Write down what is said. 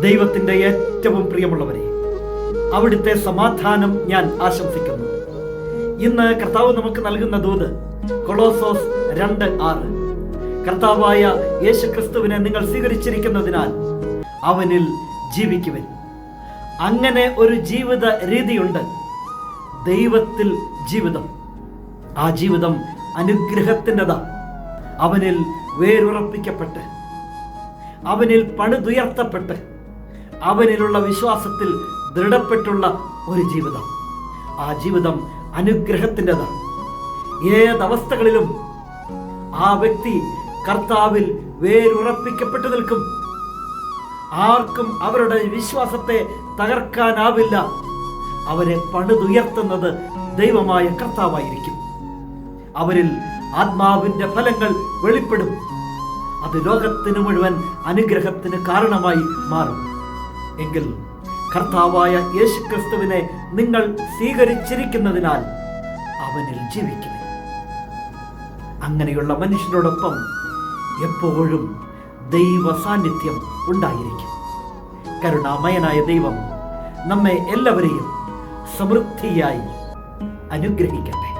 ദൈവത്തിൻ്റെ ഏറ്റവും പ്രിയമുള്ളവരെ, അവിടുത്തെ സമാധാനം ഞാൻ ആശംസിക്കുന്നു. ഇന്ന് കർത്താവ് നമുക്ക് നൽകുന്ന ദൂത് കൊളോസോസ് 2:6. കർത്താവായ യേശുക്രിസ്തുവിനെ നിങ്ങൾ സ്വീകരിച്ചിരിക്കുന്നതിനാൽ അവനിൽ ജീവിക്കുവിൻ. അങ്ങനെ ഒരു ജീവിത രീതിയുണ്ട്, ദൈവത്തിൽ ജീവിതം. ആ ജീവിതം അനുഗ്രഹത്തിൻ്റെതാ. അവനിൽ വേരുറപ്പിക്കപ്പെട്ട്, അവനിൽ പണിതുയർത്തപ്പെട്ട്, അവനിലുള്ള വിശ്വാസത്തിൽ ദൃഢപ്പെട്ടുള്ള ഒരു ജീവിതം. ആ ജീവിതം അനുഗ്രഹത്തിൻ്റെതാണ്. ഏതവസ്ഥകളിലും ആ വ്യക്തി കർത്താവിൽ വേരുറപ്പിക്കപ്പെട്ടു നിൽക്കും. ആർക്കും അവരുടെ വിശ്വാസത്തെ തകർക്കാനാവില്ല. അവരെ പണിതുയർത്തുന്നത് ദൈവമായ കർത്താവായിരിക്കും. അവരിൽ ആത്മാവിൻ്റെ ഫലങ്ങൾ വെളിപ്പെടും. അത് ലോകത്തിന് മുഴുവൻ അനുഗ്രഹത്തിന് കാരണമായി മാറും. എങ്കിൽ കർത്താവായ യേശുക്രിസ്തുവിനെ നിങ്ങൾ സ്വീകരിച്ചിരിക്കുന്നതിനാൽ അവനിൽ ജീവിക്കും. അങ്ങനെയുള്ള മനുഷ്യരോടൊപ്പം എപ്പോഴും ദൈവ സാന്നിധ്യം ഉണ്ടായിരിക്കും. കരുണാമയനായ ദൈവം നമ്മെ എല്ലാവരെയും സമൃദ്ധിയായി അനുഗ്രഹിക്കട്ടെ.